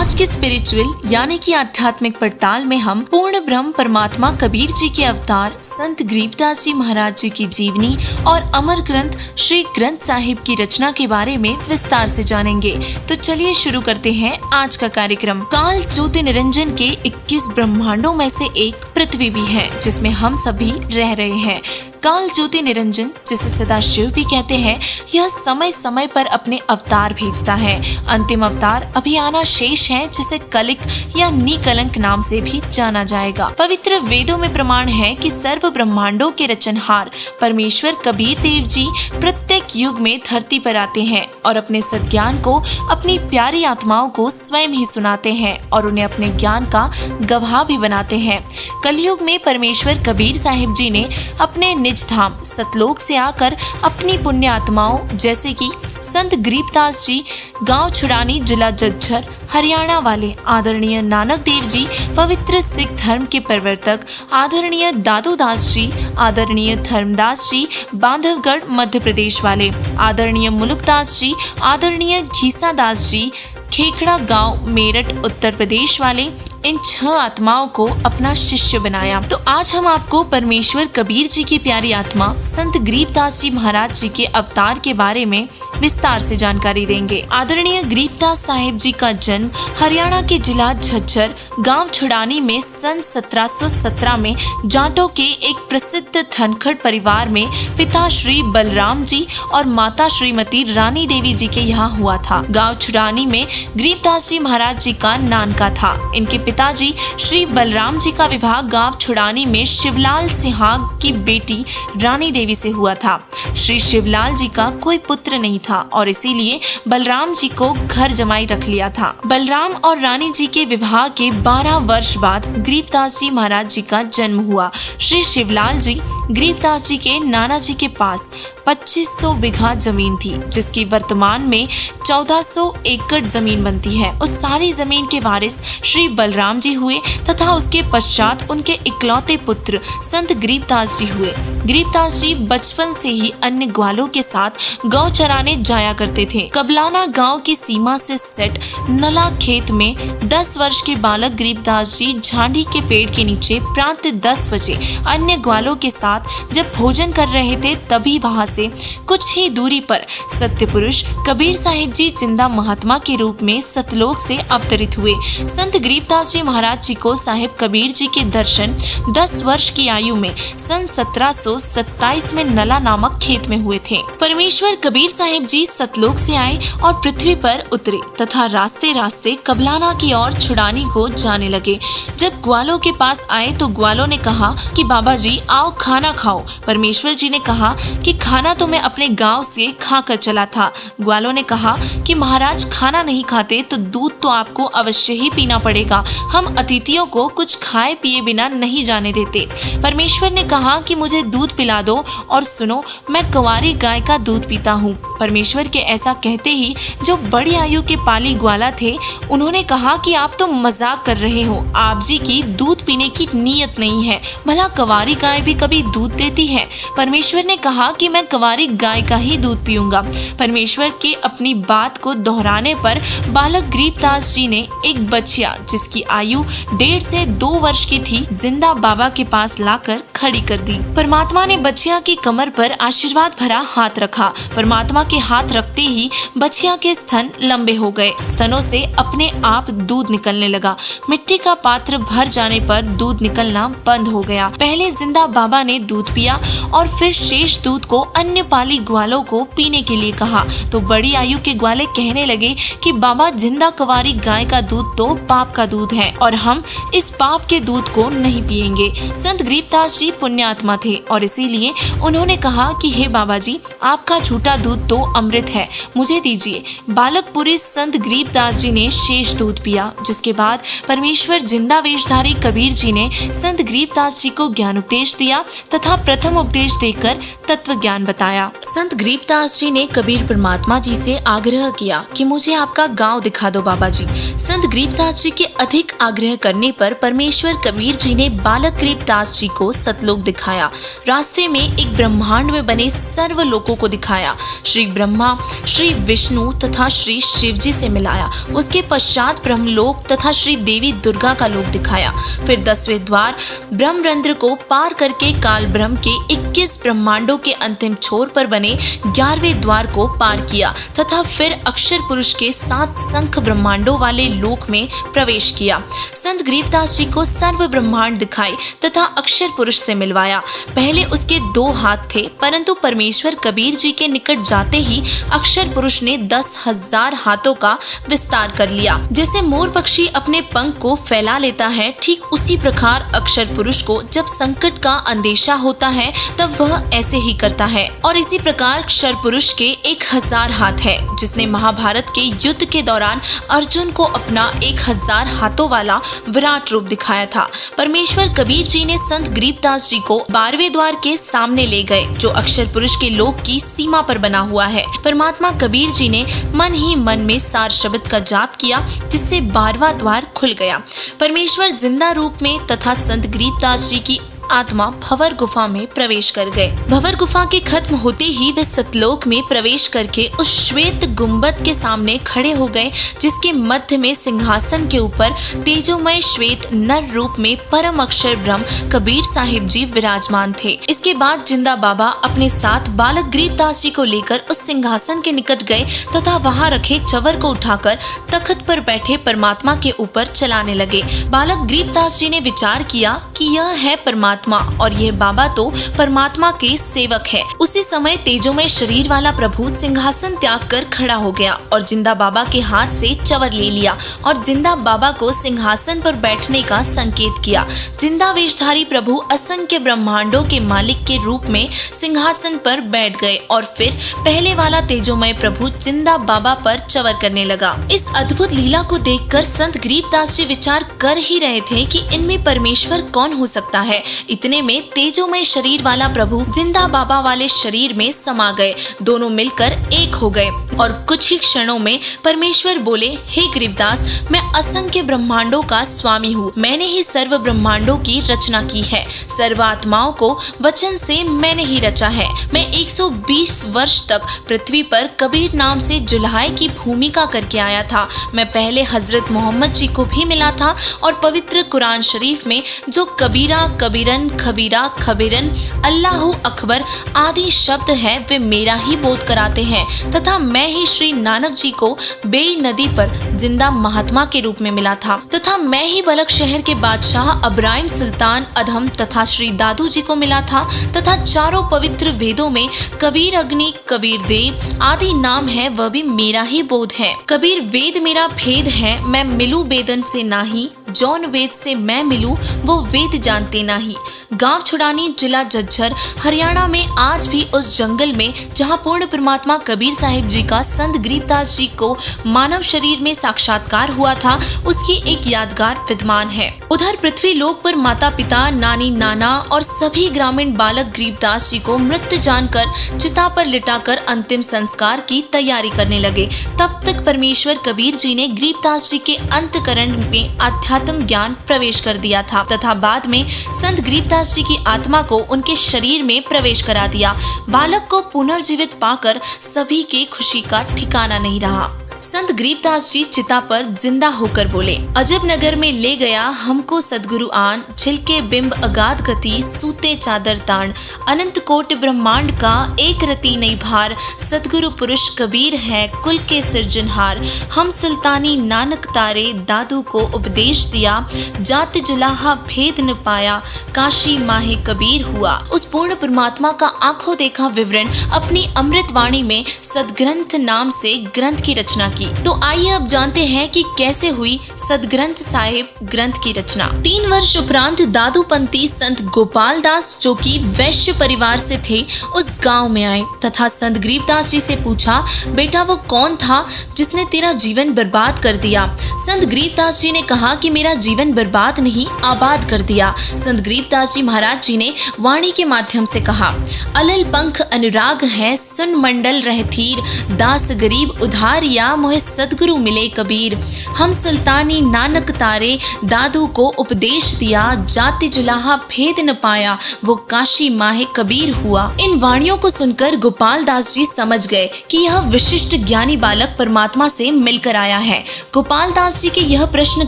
आज के स्पिरिचुअल यानी कि आध्यात्मिक पड़ताल में हम पूर्ण ब्रह्म परमात्मा कबीर जी के अवतार संत गरीबदास जी महाराज जी की जीवनी और अमर ग्रंथ श्री ग्रंथ साहिब की रचना के बारे में विस्तार से जानेंगे। तो चलिए शुरू करते हैं आज का कार्यक्रम। काल ज्योति निरंजन के 21 ब्रह्मांडों में से एक पृथ्वी भी है, जिसमें हम सभी रह रहे हैं। काल ज्योति निरंजन, जिसे सदाशिव भी कहते हैं, यह समय समय पर अपने अवतार भेजता है। अंतिम अवतार अभी आना शेष है, जिसे कलिक या निकलंक नाम से भी जाना जाएगा। पवित्र वेदों में प्रमाण है कि सर्व ब्रह्मांडों के रचनहार परमेश्वर कबीर देव जी प्रत्येक युग में धरती पर आते हैं और अपने सद्ज्ञान को अपनी प्यारी आत्माओं को स्वयं ही सुनाते हैं और उन्हें अपने ज्ञान का गवाह भी बनाते हैं। कलयुग में परमेश्वर कबीर साहिब जी ने अपने निज धाम सतलोक से आकर अपनी पुण्य आत्माओं जैसे कि संत गरीबदास जी गांव छुड़ानी जिला झज्जर हरियाणा वाले आदरणीय नानक देव जी, पवित्र सिख धर्म के प्रवर्तक आदरणीय दादू दास जी, आदरणीय धर्मदास जी बांधवगढ़ मध्य प्रदेश वाले आदरणीय मुलुकदास जी, आदरणीय घीसा दास जी खेखड़ा गांव मेरठ उत्तर प्रदेश वाले, इन 6 आत्माओं को अपना शिष्य बनाया। तो आज हम आपको परमेश्वर कबीर जी की प्यारी आत्मा संत गरीबदास जी महाराज जी के अवतार के बारे में विस्तार से जानकारी देंगे। आदरणीय गरीबदास साहिब जी का जन्म हरियाणा के जिला झज्जर गांव छुड़ानी में सन 1717 में जाटों के एक प्रसिद्ध धनखड़ परिवार में पिता श्री बलराम जी और माता श्रीमती रानी देवी जी के यहाँ हुआ था। गांव छुड़ानी में गरीबदास जी महाराज जी का नानका था। इनके पिताजी श्री बलराम जी का विवाह गांव छुड़ानी में शिवलाल सिहाग की बेटी रानी देवी से हुआ था। श्री शिवलाल जी का कोई पुत्र नहीं था और इसीलिए बलराम जी को घर जमाई रख लिया था। बलराम और रानी जी के विवाह के 12 वर्ष बाद गरीबदास जी महाराज जी का जन्म हुआ। श्री शिवलाल जी गरीबदास जी के नाना जी के पास 2500 बीघा जमीन थी, जिसकी वर्तमान में 1400 एकड़ जमीन बनती है। उस सारी जमीन के वारिस श्री बलराम जी हुए तथा उसके पश्चात उनके इकलौते पुत्र संत गरीबदास जी हुए। गरीबदास जी बचपन से ही अन्य ग्वालों के साथ गौ चराने जाया करते थे। कबलाना गांव की सीमा से सेट नला खेत में 10 वर्ष के बालक गरीबदास जी झांडी के पेड़ के नीचे प्रांत 10 बजे अन्य ग्वालों के साथ जब भोजन कर रहे थे, तभी वहां से कुछ ही दूरी पर सत्य पुरुष कबीर साहिब जी जिंदा महात्मा के रूप में सतलोक से अवतरित हुए। संत गरीबदास जी महाराज जी को साहिब कबीर जी के दर्शन 10 वर्ष की आयु में सन 1727 में नला नामक खेत में हुए थे। परमेश्वर कबीर साहिब जी सतलोक से आए और पृथ्वी पर उतरे तथा रास्ते रास्ते कबलाना की ओर छुड़ानी को जाने लगे। जब ग्वालों के पास आए तो ग्वालों ने कहा कि बाबा जी आओ खाना खाओ। परमेश्वर जी ने कहा कि खाना तो मैं अपने गांव से खाकर चला था। ग्वालों ने कहा कि महाराज खाना नहीं खाते तो दूध तो आपको अवश्य ही पीना पड़ेगा। हम अतिथियों को कुछ खाए पिए बिना नहीं जाने देते। परमेश्वर ने कहा कि मुझे दूध पिला दो और सुनो, मैं कुंवारी गाय का दूध पीता हूँ। परमेश्वर के ऐसा कहते ही जो बड़ी आयु के पाली ग्वाला थे, उन्होंने कहा कि आप तो मजाक कर रहे हो, आप जी की दूध पीने की नीयत नहीं है। भला कुंवारी गाय भी कभी दूध देती है? परमेश्वर ने कहा कि मैं कुंवारी गाय का ही दूध पीऊंगा। परमेश्वर के अपनी बात को दोहराने पर बालक गरीबदास जी ने एक बच्चिया जिसकी आयु 1.5 से 2 वर्ष की थी, जिंदा बाबा के पास लाकर खड़ी कर दी। परमात्मा ने बच्चिया की कमर पर आशीर्वाद भरा हाथ रखा। परमात्मा के हाथ रखते ही बच्चिया के स्तन लंबे हो गए। स्तनों से अपने आप दूध निकलने लगा। मिट्टी का पात्र भर जाने पर दूध निकलना बंद हो गया। पहले जिंदा बाबा ने दूध पिया और फिर शेष दूध को अन्य पाली ग्वालों को पीने के लिए कहा तो बड़ी आयु के ग्वाले कहने लगे कि बाबा, जिंदा कुंवारी गाय का दूध तो पाप का दूध है और हम इस पाप के दूध को नहीं पिएंगे। संत गरीबदास जी पुण्यात्मा थे और इसीलिए उन्होंने कहा कि हे बाबा जी, आपका झूठा दूध तो अमृत है, मुझे दीजिए। बालक पुरुष संत गरीबदास जी ने शेष दूध पिया, जिसके बाद परमेश्वर जिंदा वेशधारी कबीर जी ने संत गरीबदास जी को ज्ञान उपदेश दिया तथा प्रथम उपदेश देकर तत्व ज्ञान बताया। संत गरीबदास जी ने कबीर परमात्मा जी से आग्रह किया कि मुझे आपका गांव दिखा दो बाबा जी। संत गरीबदास जी के अधिक आग्रह करने पर परमेश्वर कबीर जी ने बालक गरीबदास जी को सतलोक दिखाया। रास्ते में एक ब्रह्मांड में बने सर्व लोकों को दिखाया। श्री ब्रह्मा, श्री विष्णु तथा श्री शिव जी से मिलाया। उसके पश्चात ब्रह्मलोक तथा श्री देवी दुर्गा का लोक दिखाया। फिर 10वें द्वार ब्रह्मरंध्र को पार करके काल ब्रह्म के 21 ब्रह्मांडों के अंतिम छोर पर बने 11वें द्वार को पार किया तथा फिर अक्षर पुरुष के 7 संख ब्रह्मांडों वाले लोक में प्रवेश किया। संत गरीबदास जी को सर्व ब्रह्मांड दिखाई तथा अक्षर पुरुष से मिलवाया। पहले उसके 2 हाथ थे, परंतु परमेश्वर कबीर जी के निकट जाते ही अक्षर पुरुष ने 10,000 हाथों का विस्तार कर लिया। जैसे मोर पक्षी अपने पंख को फैला लेता है, ठीक उसी प्रकार अक्षर पुरुष को जब संकट का अंदेशा होता है तब वह ऐसे ही करता है। और इसी प्रकार अक्षर पुरुष के 1000 हाथ है, जिसने महाभारत के युद्ध के दौरान अर्जुन को अपना 1000 हाथों वाला विराट रूप दिखाया था। परमेश्वर कबीर जी ने संत गरीबदास जी को 12वें द्वार के सामने ले गए, जो अक्षर पुरुष के लोक की सीमा पर बना हुआ है। परमात्मा कबीर जी ने मन ही मन में सार शब्द का जाप किया, जिससे 12वां द्वार खुल गया। परमेश्वर जिंदा रूप में तथा संत गरीबदास जी की आत्मा भंवर गुफा में प्रवेश कर गए। भंवर गुफा के खत्म होते ही वे सतलोक में प्रवेश करके उस श्वेत गुंबद के सामने खड़े हो गए, जिसके मध्य में सिंहासन के ऊपर तेजोमय श्वेत नर रूप में परम अक्षर ब्रह्म कबीर साहिब जी विराजमान थे। इसके बाद जिंदा बाबा अपने साथ बालक गरीबदास जी को लेकर उस सिंहासन के निकट गए तथा वहां रखे चवर को उठाकर तख्त पर बैठे परमात्मा के ऊपर चलाने लगे। बालक गरीबदास जी ने विचार किया कि यह है परमात्मा और यह बाबा तो परमात्मा के सेवक है। उसी समय तेजोमय शरीर वाला प्रभु सिंहासन त्याग कर खड़ा हो गया और जिंदा बाबा के हाथ से चवर ले लिया और जिंदा बाबा को सिंहासन पर बैठने का संकेत किया। जिंदा वेशधारी प्रभु असंख्य ब्रह्मांडों के मालिक के रूप में सिंहासन पर बैठ गए और फिर पहले वाला तेजोमय प्रभु जिंदा बाबा पर चवर करने लगा। इस अद्भुत लीला को देखकर संत गरीबदास जी विचार कर ही रहे थे कि इनमें परमेश्वर कौन हो सकता है। इतने में तेजोमय शरीर वाला प्रभु जिंदा बाबा वाले शरीर में समा गए। दोनों मिलकर एक हो गए और कुछ ही क्षणों में परमेश्वर बोले, हे गरीबदास, मैं असंख्य ब्रह्मांडों का स्वामी हूँ। मैंने ही सर्व ब्रह्मांडों की रचना की है। सर्व आत्माओं को वचन से मैंने ही रचा है। मैं 120 वर्ष तक पृथ्वी पर कबीर नाम से जुल्हाए की भूमिका करके आया था। मैं पहले हजरत मोहम्मद जी को भी मिला था और पवित्र कुरान शरीफ में जो कबीरा, कबीरन, खबीरा, खबीरन, अल्लाहु अकबर आदि शब्द है, वे मेरा ही बोध कराते हैं तथा मैं ही श्री नानक जी को बेई नदी पर जिंदा महात्मा के रूप में मिला था तथा मैं ही बलक शहर के बादशाह अब्राहिम सुल्तान अधम तथा श्री दादू जी को मिला था तथा चारों पवित्र वेदों में कबीर अग्नि, कबीर देव आदि नाम है, वह भी मेरा ही बोध है। कबीर वेद मेरा भेद है, मैं मिलूं वेदन से नाही, जौन वेद से मैं मिलूं वो वेद जानते नाही। गांव छुड़ानी, जिला झज्जर, हरियाणा में आज भी उस जंगल में जहां पूर्ण परमात्मा कबीर साहिब जी का संत गरीबदास जी को मानव शरीर में साक्षात्कार हुआ था, उसकी एक यादगार विद्यमान है। उधर पृथ्वी लोक पर माता पिता, नानी नाना और सभी ग्रामीण बालक गरीबदास जी को मृत जानकर चिता पर लिटाकर अंतिम संस्कार की तैयारी करने लगे। तब तक परमेश्वर कबीर जी ने गरीबदास जी के अंतकरण में आध्यात्म ज्ञान प्रवेश कर दिया था तथा बाद में संत गरीबदास जी की आत्मा को उनके शरीर में प्रवेश करा दिया। बालक को पुनर्जीवित पाकर सभी के खुशी का ठिकाना नहीं रहा। संत गरीबदास जी चिता पर जिंदा होकर बोले, अजब नगर में ले गया हमको सदगुरु आन, झिलके बिंब अगाध गति, सूते चादर तान, अनंत कोटि ब्रह्मांड का एक रति नहीं भार, सदगुरु पुरुष कबीर है कुल के सिरजनहार। हम सुल्तानी नानक तारे, दादू को उपदेश दिया, जात जुलाहा भेद न पाया, काशी माहे कबीर हुआ। उस पूर्ण परमात्मा का आंखों देखा विवरण अपनी अमृत वाणी में सदग्रंथ नाम से ग्रंथ की रचना की। की। तो आइए अब जानते हैं कि कैसे हुई सदग्रंथ साहिब ग्रंथ की रचना। 3 वर्ष उपरांत दादूपंथी संत गोपाल दास, जो कि वैश्य परिवार से थे, उस गांव में आए तथा संत गरीबदास जी से पूछा, बेटा वो कौन था जिसने तेरा जीवन बर्बाद कर दिया? संत गरीबदास जी ने कहा कि मेरा जीवन बर्बाद नहीं, आबाद कर दिया। संत गरीबदास जी महाराज जी ने वाणी के माध्यम से कहा, अलल पंख अनुराग है, सुन मंडल रहथीर, दास गरीब उधारिया, मोहे सदगुरु मिले कबीर। हम सुल्तानी नानक तारे, दादू को उपदेश दिया, जाति जुलाहा भेद न पाया, वो काशी माहे कबीर हुआ। इन वाणियों को सुनकर गोपाल दास जी समझ गए कि यह विशिष्ट ज्ञानी बालक परमात्मा से मिलकर आया है। गोपाल दास जी के यह प्रश्न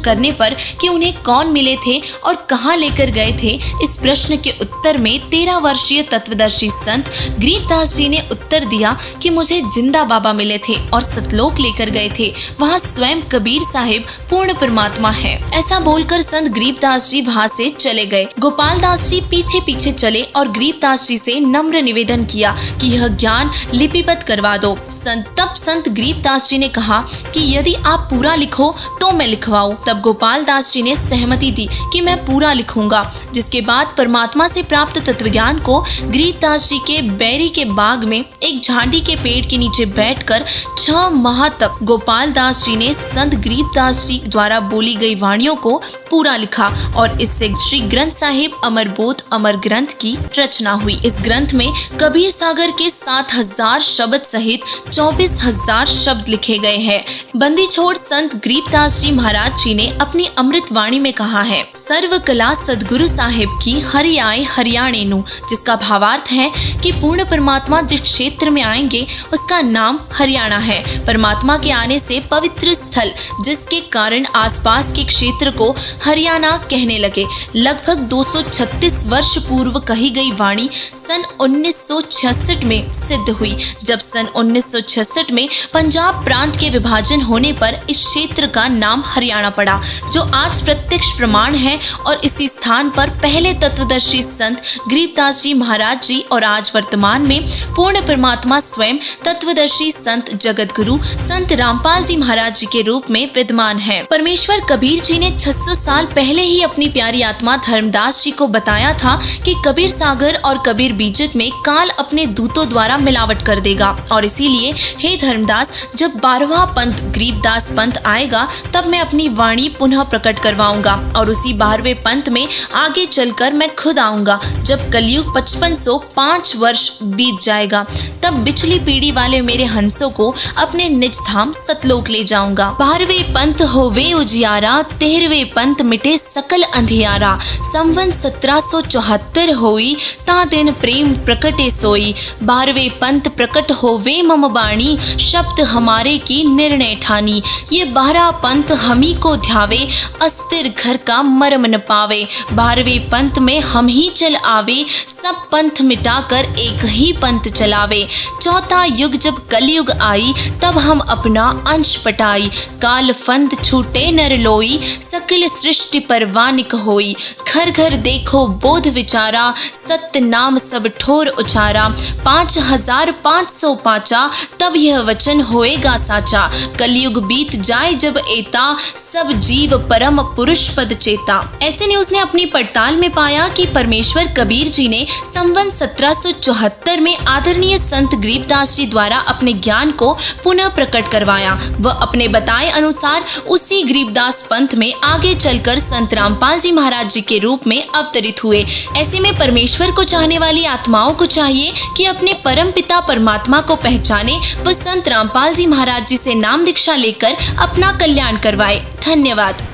करने पर कि उन्हें कौन मिले थे और कहां लेकर गए थे, इस प्रश्न के उत्तर में 13 वर्षीय तत्वदर्शी संत गरीबदास जी ने उत्तर दिया कि मुझे जिंदा बाबा मिले थे और सतलोक लेकर गए थे, वहाँ स्वयं कबीर साहिब पूर्ण परमात्मा है। ऐसा बोलकर संत गरीबदास जी वहाँ से चले गए। गोपाल दास जी पीछे पीछे चले और गरीबदास जी से नम्र निवेदन किया कि यह ज्ञान लिपिबद्ध करवा दो। तब संत गरीबदास जी ने कहा कि यदि आप पूरा लिखो तो मैं लिखवाऊं। तब गोपाल दास जी ने सहमति दी कि मैं पूरा लिखूंगा, जिसके बाद परमात्मा से प्राप्त तत्वज्ञान को गरीबदास जी के बैरी के बाग में एक झाड़ी के पेड़ के नीचे बैठकर 6 माह तक गोपाल दास जी ने संत गरीबदास जी द्वारा बोली गई वाणियों को पूरा लिखा और इससे श्री ग्रंथ साहिब अमरबोध अमर ग्रंथ की रचना हुई। इस ग्रंथ में कबीर सागर के 7000 शब्द सहित 24,000 शब्द लिखे गए हैं। बंदी छोड़ संत गरीबदास जी महाराज जी ने अपनी अमृत वाणी में कहा है, सर्व कला सदगुरु साहिब की हरि आए हरियाणे नु, जिसका भावार्थ है कि पूर्ण परमात्मा जिस क्षेत्र में आएंगे उसका नाम हरियाणा है। परमात्मा के आने से पवित्र स्थल, जिसके कारण आसपास के क्षेत्र को हरियाणा कहने लगे। लगभग 236 वर्ष पूर्व कही गई वाणी सन 1966 में सिद्ध हुई, जब सन 1966 में पंजाब प्रांत के विभाजन होने पर इस क्षेत्र का नाम हरियाणा पड़ा, जो आज प्रत्यक्ष प्रमाण है। और इसी स्थान पर पहले तत्वदर्शी संत गरीबदास जी महाराज जी और आज वर्तमान में पूर्ण परमात्मा स्वयं तत्वदर्शी संत जगत गुरु संत रामपाल जी महाराज जी के रूप में विद्यमान है। परमेश्वर कबीर जी ने 600 साल पहले ही अपनी प्यारी आत्मा धर्मदास जी को बताया था कि कबीर सागर और कबीर बीजक में काल अपने दूतों द्वारा मिलावट कर देगा, और इसीलिए हे धर्मदास, जब 12वां पंथ गरीबदास पंथ आएगा तब मैं अपनी वाणी पुनः प्रकट करवाऊंगा और उसी 12वें पंथ में आगे चलकर मैं खुद आऊंगा। जब कलयुग 5505 वर्ष बीत जाएगा तब बिचली पीढ़ी वाले मेरे हंसों को अपने निज धाम सतलोक ले जाऊंगा। 12वें पंथ होवे उजियारा, 13वें पंथ मिटे सकल अंधियारा, संवत 1774 होई, ता दिन प्रेम प्रकटे सोई। 12वें पंथ प्रकट होवे मम बाणी, शब्द हमारे की निर्णय ठानी। ये 12 पंथ हमी को ध्यावे, अस्थिर घर का मर्म न पावे। 12वें पंथ में हम ही चल आवे, सब पंथ मिटाकर एक ही पंथ चलावे। चौथा युग जब कलयुग आई, तब हम अपना अंश पटाई। काल फंद छूटे नर लोई, सकल सृष्टि परवानिक होई। घर घर देखो बोध विचारा, सत्य नाम सब ठोर उचारा। 5500 पाचा, तब यह वचन होएगा साचा। कलयुग बीत जाए जब एता, सब जीव परम पुरुष पद चेता। ऐसे ने उसने अपनी पड़ताल में पाया कि परमेश्वर कबीर जी ने संवत 1774 में आदरणीय संत गरीबदास जी द्वारा अपने ज्ञान को पुनः प्रकट करवाया। वह अपने बताए अनुसार उसी गरीबदास पंथ में आगे चलकर संत रामपाल जी महाराज जी के रूप में अवतरित हुए। ऐसे में परमेश्वर को चाहने वाली आत्माओं को चाहिए कि अपने परम पिता परमात्मा को पहचाने व संत रामपाल जी महाराज जी से नाम दीक्षा लेकर अपना कल्याण करवाए। धन्यवाद।